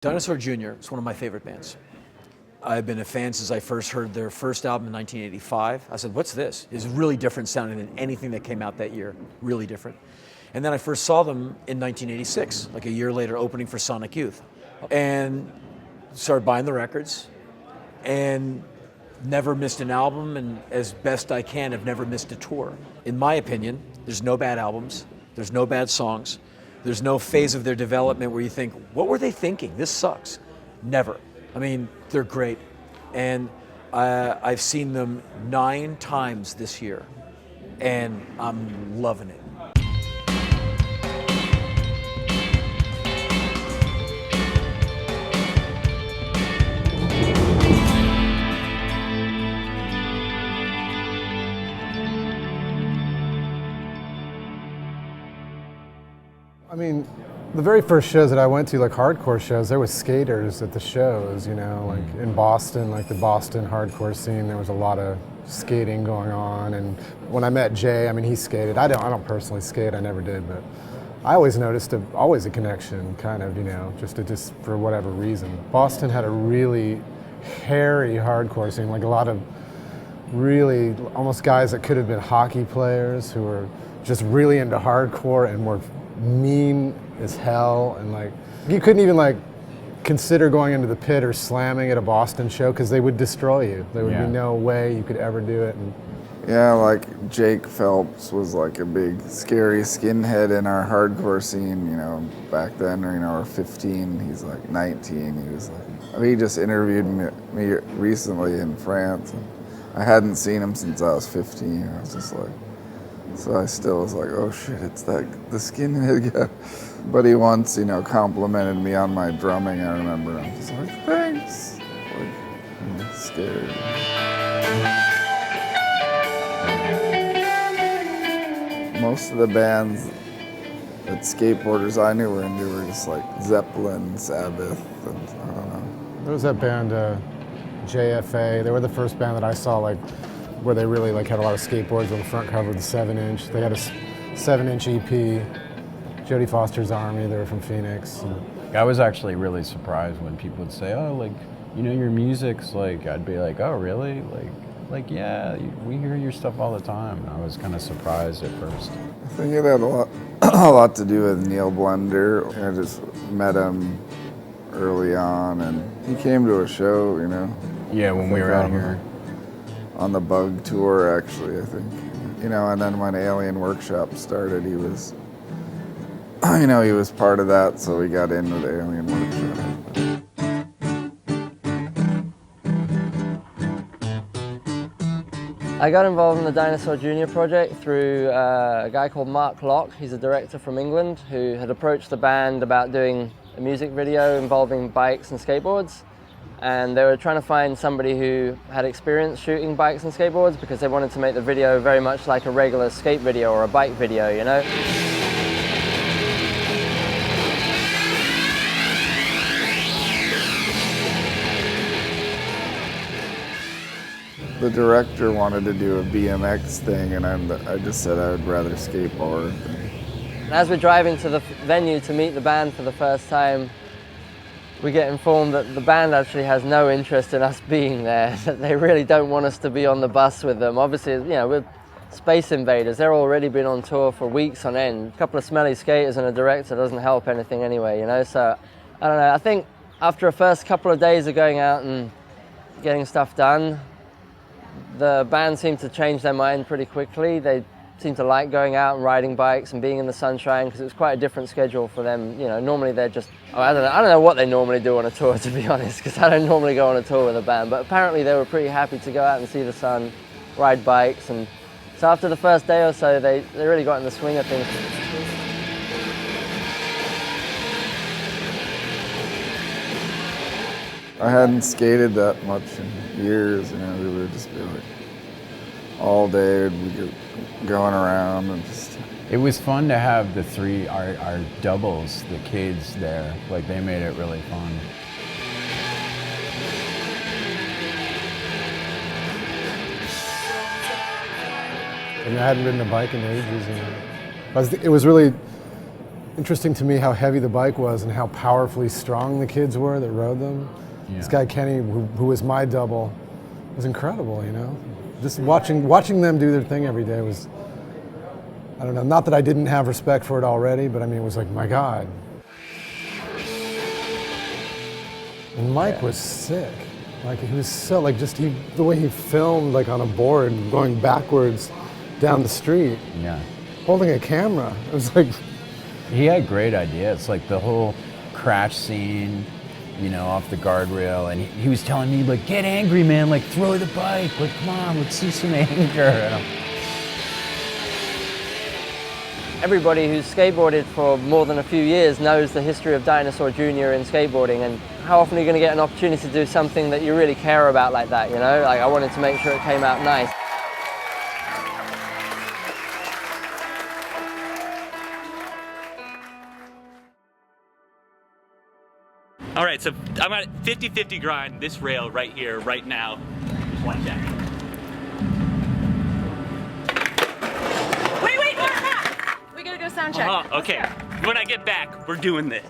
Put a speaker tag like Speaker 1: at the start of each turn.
Speaker 1: Dinosaur Jr. is one of my favorite bands. I've been a fan since I first heard their first album in 1985. I said, what's this? It's really different sounding than anything that came out that year, really different. And then I first saw them in 1986, like a year later, opening for Sonic Youth. And started buying the records and never missed an album, and as best I can, have never missed a tour. In my opinion, there's no bad albums, there's no bad songs, there's no phase of their development where you think, what were they thinking? This sucks. Never. I mean, they're great. And I've seen them 9 times this year, and I'm loving it.
Speaker 2: I mean, the very first shows that I went to, like hardcore shows, there was skaters at the shows, you know, like in Boston, like the Boston hardcore scene, there was a lot of skating going on. And when I met Jay, I mean, he skated. I don't personally skate, I never did, but I always noticed always a connection, kind of, you know, just for whatever reason. Boston had a really hairy hardcore scene, like a lot of really almost guys that could have been hockey players who were just really into hardcore and were mean as hell, and like you couldn't even like consider going into the pit or slamming at a Boston show because they would destroy you. There would be no way you could ever do it. And
Speaker 3: yeah, like Jake Phelps was like a big scary skinhead in our hardcore scene, you know, back then, you know, or 15, he's like 19, he was like, he just interviewed me recently in France, and I hadn't seen him since I was 15. I was just like, so I still was like, oh shit, it's the skinhead guy. But he once, you know, complimented me on my drumming, I remember. I'm just like, thanks. Like, I'm scared. Most of the bands that skateboarders I knew were into were just like Zeppelin, Sabbath, and I don't know.
Speaker 2: there was that band, JFA. They were the first band that I saw, like, where they really like had a lot of skateboards on the front cover of the 7-inch. They had a 7-inch EP. Jodie Foster's Army, they were from Phoenix.
Speaker 4: I was actually really surprised when people would say, oh, like, you know, your music's like, I'd be like, oh, really? Like, yeah, we hear your stuff all the time. And I was kind of surprised at first.
Speaker 3: I think it had a lot to do with Neil Blender. I just met him early on, and he came to a show, you know.
Speaker 4: Yeah, when we were out here.
Speaker 3: On the Bug tour, actually, I think. You know, and then when Alien Workshop started, he was, you know, he was part of that, so we got in with Alien Workshop.
Speaker 5: I got involved in the Dinosaur Jr. project through a guy called Mark Locke. He's a director from England who had approached the band about doing a music video involving bikes and skateboards. And they were trying to find somebody who had experience shooting bikes and skateboards because they wanted to make the video very much like a regular skate video or a bike video, you know?
Speaker 3: The director wanted to do a BMX thing, and I just said I would rather skateboard.
Speaker 5: As we're driving to the venue to meet the band for the first time, we get informed that the band actually has no interest in us being there, that they really don't want us to be on the bus with them. Obviously, you know, we're Space Invaders. They're already been on tour for weeks on end. A couple of smelly skaters and a director doesn't help anything anyway, you know? So, I don't know, I think after a first couple of days of going out and getting stuff done, the band seemed to change their mind pretty quickly. They seemed to like going out and riding bikes and being in the sunshine because it was quite a different schedule for them. You know, normally they're just, I don't know what they normally do on a tour, to be honest, because I don't normally go on a tour with a band, but apparently they were pretty happy to go out and see the sun, ride bikes, and so after the first day or so, they really got in the swing of things.
Speaker 3: I hadn't skated that much in years, you know, we would just be like, all day we'd be going around and just...
Speaker 4: It was fun to have our doubles, the kids there. Like, they made it really fun.
Speaker 2: I mean, I hadn't ridden a bike in ages, and it was really interesting to me how heavy the bike was and how powerfully strong the kids were that rode them.
Speaker 4: Yeah.
Speaker 2: This guy Kenny, who was my double, was incredible. You know, just watching them do their thing every day was, I don't know. Not that I didn't have respect for it already, but I mean, it was like, my God. And Mike was sick. Like he was so the way he filmed like on a board going backwards down the street, holding a camera. It was like
Speaker 4: he had great ideas, like the whole crash scene, you know, off the guardrail, and he was telling me like, get angry, man, like throw the bike, like come on, let's see some anger. And
Speaker 5: Everybody who's skateboarded for more than a few years knows the history of Dinosaur Jr. in skateboarding, and how often are you going to get an opportunity to do something that you really care about like that, you know? Like I wanted to make sure it came out nice.
Speaker 6: All right, so I'm at 50-50 grind this rail right here, right now. Just watch that.
Speaker 7: Wait, Murph! We gotta go sound check.
Speaker 6: Okay. When I get back, we're doing this.